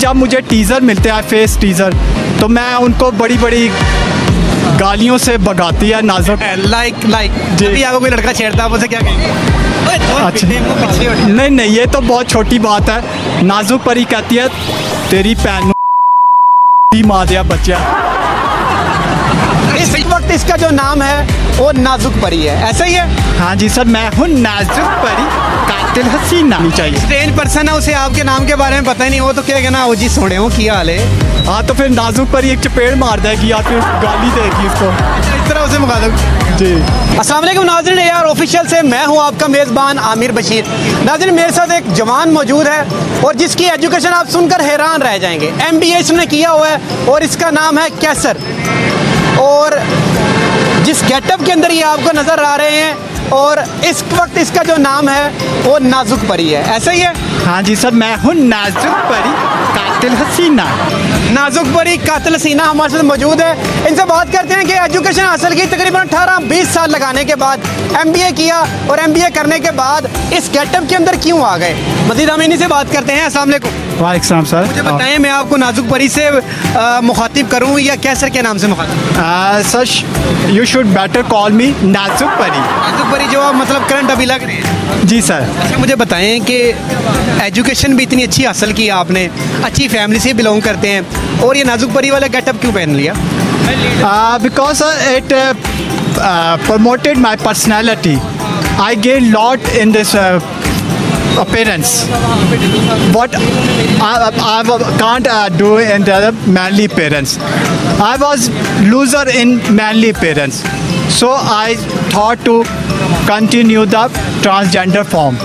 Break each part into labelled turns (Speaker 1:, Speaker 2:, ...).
Speaker 1: जब मुझे टीज़र मिलते हैं फेस टीज़र तो मैं उनको बड़ी बड़ी गालियों से भगाती है नाजुक।
Speaker 2: लाइक जब आपको कोई लड़का छेड़ता है आप उसे क्या कहेंगे?
Speaker 1: अच्छा नहीं नहीं, ये तो बहुत छोटी बात है। नाजुक परी कहती है तेरी पैन मार दिया बच्चा।
Speaker 2: इस वक्त इसका जो नाम है वो नाजुक परी है, ऐसा ही है?
Speaker 1: हाँ जी सर, मैं हूँ नाजुक परी कातिल हसीना। नहीं चाहिए
Speaker 2: स्ट्रेंज पर्सन है, उसे आपके नाम के बारे में पता ही नहीं, वो तो क्या कहना ओ जी सोने हो क्या हाल है।
Speaker 1: हाँ तो फिर नाजुक परी एक चपेड़ मार देगी या फिर गाली देगी उसको।
Speaker 2: इस तरह उसे मुखातिब
Speaker 1: जी।
Speaker 2: अस्सलाम वालेकुम नाज़रीन, AR ऑफिशियल से मैं हूं आपका मेज़बान आमिर बशीर। नाज़रीन मेरे साथ एक जवान मौजूद है और जिसकी एजुकेशन आप सुनकर हैरान रह जाएंगे। MBA इसने किया हुआ है और इसका नाम है कैसर। और जिस गेटअप के अंदर ये आपको नज़र आ रहे हैं और इस वक्त इसका जो नाम है वो नाजुक परी है, ऐसा ही है?
Speaker 1: हाँ जी सर, मैं हूँ नाजुक परी कातिल हसीना।
Speaker 2: नाजुक परी कातिल हसीना हमारे साथ मौजूद है। इनसे बात करते हैं कि एजुकेशन हासिल की तकरीबन 18-20 साल लगाने के बाद MBA किया और MBA करने के बाद इस गेटअप के अंदर क्यों आ गए। मजीद हम इन्हीं से बात करते हैं। अस्सलाम वालेकुम।
Speaker 1: वालेकुम सलाम सर।
Speaker 2: मुझे बताएं मैं आपको नाजुक परी से मुखातिब करूं या कैसर के नाम से मुखातिब?
Speaker 1: Sir you should better call मी नाजुक परी।
Speaker 2: नाजुक परी जो मतलब करंट अभी लग रही है।
Speaker 1: जी सर।
Speaker 2: अच्छा मुझे बताएं कि एजुकेशन भी इतनी अच्छी हासिल की आपने, अच्छी फैमिली से बिलोंग करते हैं और ये नाजुक परी वाला गेटअप क्यों पहन लिया?
Speaker 1: Because it promoted my personality. I gained lot in this appearance. What I can't do in the other manly appearance. I was loser in manly appearance. So I thought to continue the transgender form.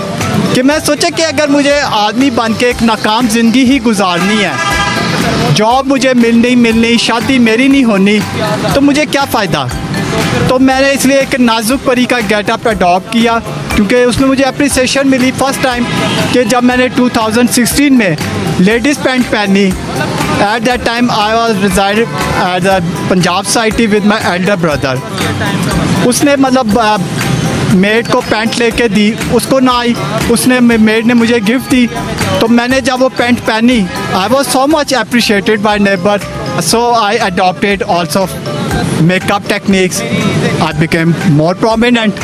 Speaker 1: कि मैं सोचा कि अगर मुझे आदमी बन के एक नाकाम ज़िंदगी ही गुजारनी है, जॉब मुझे मिलनी, शादी मेरी नहीं होनी, तो मुझे क्या फ़ायदा। तो मैंने इसलिए एक नाजुक परी का गेटअप अडॉप्ट किया क्योंकि उसमें मुझे अप्रिसिएशन मिली फर्स्ट टाइम कि जब मैंने 2016 में लेडीज़ पैंट पहनी। At that time I was resided at the Punjab society with my elder brother. उसने मतलब मेड को पैंट लेके दी, उसको ना आई, उसने मेड ने मुझे गिफ्ट दी। तो मैंने जब वो पैंट पहनी I was so much appreciated by neighbour, so I adopted also makeup techniques. I became more prominent.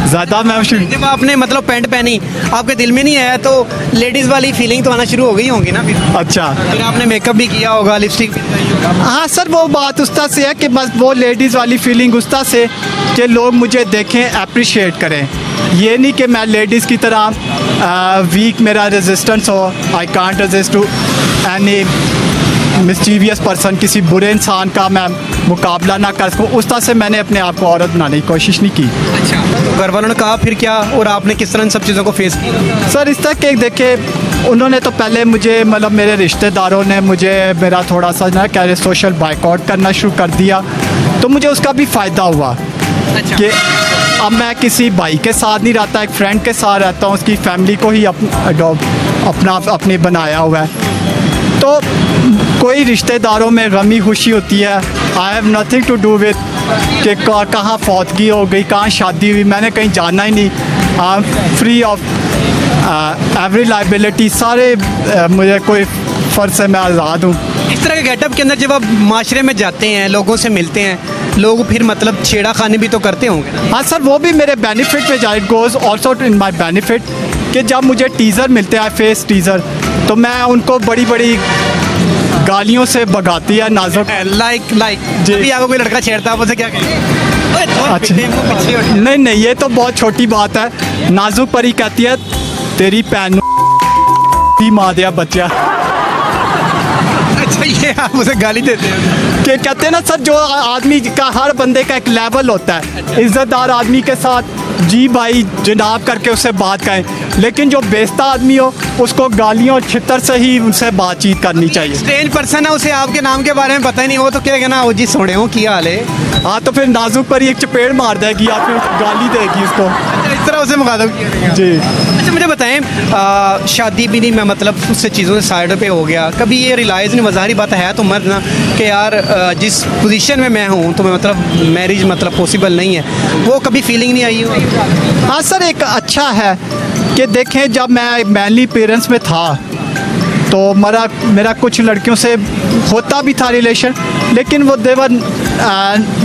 Speaker 1: ज़्यादा मैं
Speaker 2: जब आपने मतलब पैंट पहनी आपके दिल में नहीं आया तो लेडीज़ वाली फीलिंग तो आना शुरू हो गई होंगी ना फिर?
Speaker 1: अच्छा,
Speaker 2: फिर आपने मेकअप भी किया होगा, लिपस्टिक भी लगाई होगा।
Speaker 1: हाँ सर, वो बात उस तरह से है कि बस वो लेडीज़ वाली फीलिंग उस तरह से कि लोग मुझे देखें, अप्रिशिएट करें। ये नहीं कि मैं लेडीज़ की तरह वीक मेरा रेजिस्टेंस हो। I can't resist to any mischievous person, किसी बुरे इंसान का मैं मुकाबला ना कर सकूँ। उस तरह से मैंने अपने आप को औरत बनाने की कोशिश नहीं की।
Speaker 2: अच्छा, तो घर वालों ने कहा फिर क्या और आपने किस तरह इन सब चीज़ों को फेस किया?
Speaker 1: सर इस तरह के देखे, उन्होंने तो पहले मुझे मतलब मेरे रिश्तेदारों ने मुझे मेरा थोड़ा सा ना क्या सोशल बाइकआउट करना शुरू कर दिया, तो मुझे उसका भी फ़ायदा हुआ।
Speaker 2: अच्छा।
Speaker 1: कि अब मैं किसी भाई के साथ नहीं रहता, एक फ्रेंड के साथ रहता हूँ, उसकी फैमिली को ही अपनी बनाया हुआ है। तो कोई रिश्तेदारों में गमी खुशी होती है, I have nothing to do with कि कहाँ फौतगी हो गई, कहाँ शादी हुई, मैंने कहीं जाना ही नहीं। I am free of every liability, सारे मुझे कोई फ़र्ज से मैं आज़ाद हूँ।
Speaker 2: इस तरह के गेटअप के अंदर जब आप माशरे में जाते हैं, लोगों से मिलते हैं, लोग फिर मतलब छेड़ा खानी भी तो करते होंगे ना?
Speaker 1: हाँ सर, वो भी मेरे बेनिफिट में जाए, it goes also in my benefit कि जब मुझे टीज़र मिलते हैं फेस टीज़र तो मैं उनको बड़ी बड़ी गालियों से भगाती है नाजुक।
Speaker 2: लाइक जब आपको कोई लड़का छेड़ता है आप उसे क्या कहेंगे?
Speaker 1: अच्छा नहीं नहीं, ये तो बहुत छोटी बात है। नाजुक परी कहती है तेरी पैन मार दिया बच्चा।
Speaker 2: अच्छा, ये आप उसे गाली देते हैं?
Speaker 1: कि कहते हैं ना सर, जो आदमी का हर बंदे का एक लेवल होता है, इज्जतदार आदमी के साथ जी भाई जनाब करके उससे बात करें, लेकिन जो बेइज्जत आदमी हो उसको गालियों और छितर से ही उनसे बातचीत करनी चाहिए।
Speaker 2: स्ट्रेंज पर्सन है, उसे आपके नाम के बारे में पता ही नहीं, वो तो क्या कहना ओ जी सोने हो क्या हाल है।
Speaker 1: हाँ तो फिर नाजुक पर एक चपेड़ मार देगी या फिर गाली देगी उसको।
Speaker 2: अच्छा, इस तरह उसे मुखातिब किया
Speaker 1: जी।
Speaker 2: अच्छा मुझे बताएं, शादी भी नहीं, मैं मतलब उससे चीज़ों से साइड पे हो गया, कभी ये रियलाइज़ नहीं, ज़ाहिर बात है तो मर्द ना कि यार जिस पोजीशन में मैं हूँ तो मैं मतलब मैरिज मतलब पॉसिबल नहीं है, वो कभी फीलिंग नहीं आई हो?
Speaker 1: हाँ सर, एक अच्छा है कि देखें जब मैं मैनली पेरेंट्स में था तो मेरा कुछ लड़कियों से होता भी था रिलेशन, लेकिन वो they were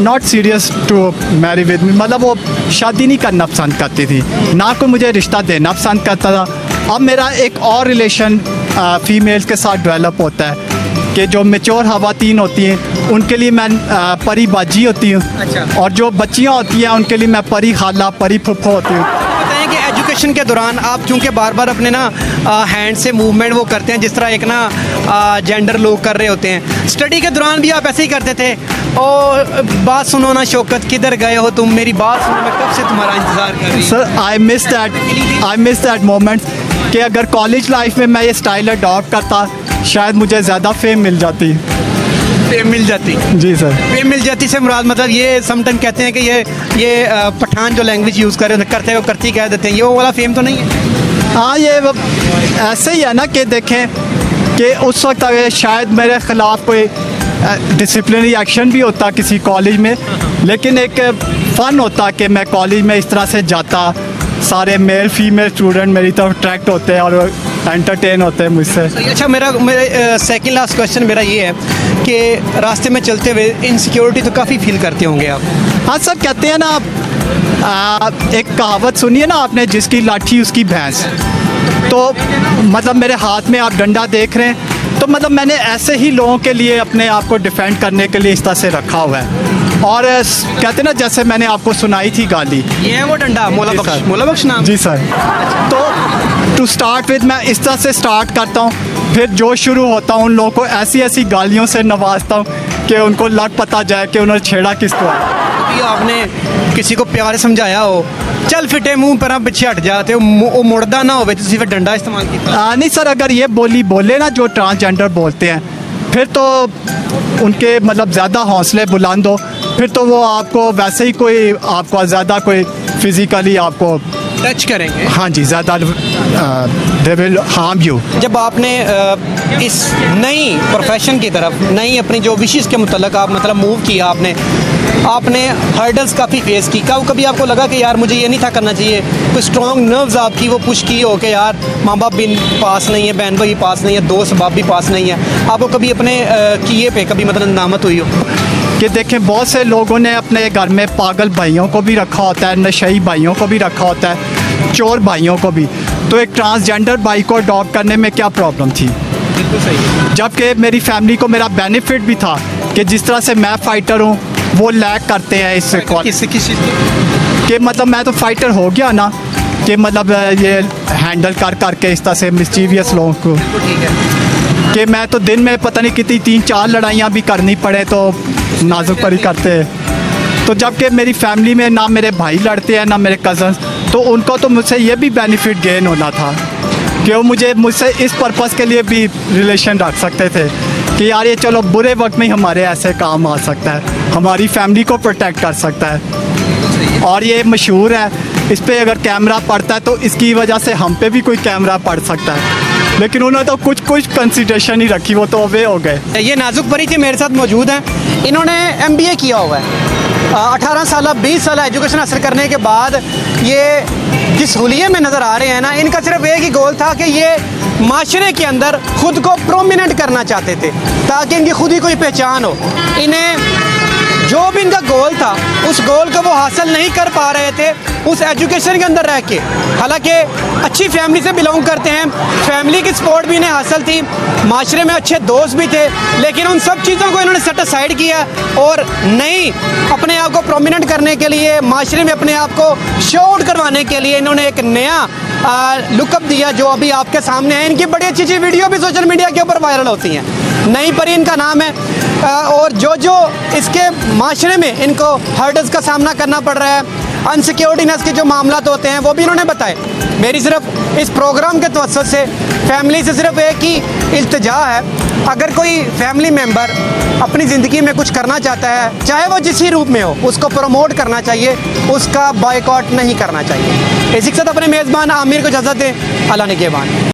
Speaker 1: not serious to marry with me, मतलब वो शादी नहीं करना पसंद करती थी, ना कोई मुझे रिश्ता देना पसंद करता था। अब मेरा एक और रिलेशन फीमेल्स के साथ डेवलप होता है कि जो मेच्योर खवातीन होती हैं उनके लिए मैं परी बाजी होती हूँ,
Speaker 2: अच्छा।
Speaker 1: और जो बच्चियाँ होती हैं उनके लिए मैं परी खाला परी फुफ्फो होती हूँ।
Speaker 2: बताएं कि एजुकेशन के दौरान आप चूंकि बार बार अपने ना हैंड से मूवमेंट वो करते हैं जिस तरह एक ना जेंडर लोग कर रहे होते हैं, स्टडी के दौरान भी आप ऐसे ही करते थे? और बात सुनो ना शौकत, किधर गए हो तुम, मेरी बात सुनो, मैं कब से तुम्हारा इंतज़ार कर रही हूँ।
Speaker 1: Sir I miss that moment कि अगर कॉलेज लाइफ में मैं ये स्टाइल अडॉप्ट करता शायद मुझे ज़्यादा फेम मिल जाती।
Speaker 2: फेम मिल जाती?
Speaker 1: जी सर।
Speaker 2: फेम मिल जाती से मुराद मतलब ये समटाइम कहते हैं कि ये पठान जो लैंग्वेज यूज़ करते हैं वो करती कह देते हैं, ये वो वाला फेम तो नहीं है?
Speaker 1: हाँ, ये ऐसे ही है ना कि देखें कि उस वक्त अगर शायद मेरे ख़िलाफ़ कोई डिसिप्लिनरी एक्शन भी होता किसी कॉलेज में, लेकिन एक फ़न होता कि मैं कॉलेज में इस तरह से जाता, सारे मेल फीमेल स्टूडेंट मेरी तरफ अट्रैक्ट होते हैं और एंटरटेन होते हैं मुझसे।
Speaker 2: अच्छा, मेरे सेकंड लास्ट क्वेश्चन मेरा ये है कि रास्ते में चलते हुए इनसिक्योरिटी तो काफ़ी फील करते होंगे आप?
Speaker 1: हाँ सर, कहते हैं ना एक कहावत सुनिए ना आपने, जिसकी लाठी उसकी भैंस। तो मतलब मेरे हाथ में आप डंडा देख रहे हैं, तो मतलब मैंने ऐसे ही लोगों के लिए अपने आप को डिफेंड करने के लिए इस तरह से रखा हुआ है। और कहते ना जैसे मैंने आपको सुनाई थी गाली,
Speaker 2: ये है वो डंडा, मोला बख्श नाम?
Speaker 1: जी सर। तो टू स्टार्ट विद मैं इस तरह से स्टार्ट करता हूँ, फिर जो शुरू होता हूँ उन लोगों को ऐसी ऐसी गालियों से नवाजता हूँ कि उनको लग पता जाए कि उन्होंने छेड़ा किसको है।
Speaker 2: कभी आपने किसी को प्यार समझाया हो, चल फिटे मुंह पर पीछे हट जाते हो, वो मुड़दा ना हो, तो फिर डंडा इस्तेमाल किया?
Speaker 1: नहीं सर, अगर ये बोले ना जो ट्रांसजेंडर बोलते हैं, फिर तो उनके मतलब ज़्यादा हौसले बुलंद हो, फिर तो वो आपको वैसे ही कोई आपको ज़्यादा कोई फिज़िकली आपको
Speaker 2: टच करेंगे।
Speaker 1: हाँ जी, ज़्यादा दे विल हार्म यू।
Speaker 2: जब आपने इस नई प्रोफेशन की तरफ, नई अपनी जो विशेष के मुतल्लिक आप मतलब मूव किया, आपने हर्डल्स काफ़ी फेस की, कभी आपको लगा कि यार मुझे ये नहीं था करना चाहिए, कोई स्ट्रॉन्ग नर्व्स आपकी वो पुश की हो कि यार माँ बाप भी पास नहीं है, बहन भाई पास नहीं है, दोस्त बाप भी पास नहीं है, आपको कभी अपने किए पे कभी मतलब नामत हुई हो?
Speaker 1: कि देखें, बहुत से लोगों ने अपने घर में पागल भाइयों को भी रखा होता है, नशई भाइयों को भी रखा होता है, चोर भाइयों को भी। तो एक ट्रांसजेंडर भाई को अडॉप्ट करने में क्या प्रॉब्लम थी?
Speaker 2: बिल्कुल सही।
Speaker 1: जबकि मेरी फैमिली को मेरा बेनिफिट भी था कि जिस तरह से मैं फ़ाइटर हूँ वो लैक करते हैं इससे।
Speaker 2: किस चीज़
Speaker 1: कि मतलब मैं तो फाइटर हो गया ना, कि मतलब ये हैंडल करके इस तरह से मिस्चीवियस लोगों को,
Speaker 2: ठीक है
Speaker 1: कि मैं तो दिन में पता नहीं कितनी 3-4 लड़ाइयाँ भी करनी पड़े तो नाजुक परी करते हैं। तो जबकि मेरी फैमिली में ना मेरे भाई लड़ते हैं ना मेरे कज़न्स, तो उनको तो मुझसे ये भी बेनिफिट गेन होना था कि वो मुझसे इस पर्पस के लिए भी रिलेशन रख सकते थे कि यार ये चलो बुरे वक्त में ही हमारे ऐसे काम आ सकता है, हमारी फैमिली को प्रोटेक्ट कर सकता है। और ये मशहूर है, इस पर अगर कैमरा पड़ता है तो इसकी वजह से हम पे भी कोई कैमरा पड़ सकता है, लेकिन उन्होंने तो कुछ कंसिडरेशन ही रखी, वो तो अवे हो गए।
Speaker 2: ये नाजुक परी थी मेरे साथ मौजूद हैं, इन्होंने MBA किया हुआ है, 18 साल 20 साल एजुकेशन हासिल करने के बाद ये जिस हुलिये में नज़र आ रहे हैं ना, इनका सिर्फ एक ही गोल था कि ये माशरे के अंदर खुद को प्रोमिनेंट करना चाहते थे ताकि इनकी खुद ही कोई पहचान हो। इन्हें जो भी इनका गोल था उस गोल को वो हासिल नहीं कर पा रहे थे उस एजुकेशन के अंदर रह के। हालांकि अच्छी फैमिली से बिलोंग करते हैं, फैमिली की सपोर्ट भी इन्हें हासिल थी, माशरे में अच्छे दोस्त भी थे, लेकिन उन सब चीज़ों को इन्होंने सेट असाइड किया और नई अपने आप को प्रोमिनेंट करने के लिए, माशरे में अपने आप को शो आउट करवाने के लिए इन्होंने एक नया लुकअप दिया जो अभी आपके सामने है। इनकी बड़ी अच्छी अच्छी वीडियो भी सोशल मीडिया के ऊपर वायरल होती हैं। नई परी इनका नाम है और जो इसके माशरे में इनको हर्डल्स का सामना करना पड़ रहा है, अनसिक्योरिटीनेस के जो मामला होते हैं वो भी इन्होंने बताए। मेरी सिर्फ इस प्रोग्राम के तवज्जुह से फैमिली से सिर्फ एक ही इल्तिजा है, अगर कोई फैमिली मेम्बर अपनी ज़िंदगी में कुछ करना चाहता है, चाहे वो जिस ही रूप में हो, उसको प्रमोट करना चाहिए, उसका बॉयकॉट नहीं करना चाहिए। इसी के साथ अपने मेज़बान आमिर को इजाज़त दें। अल्लाह निगहबान।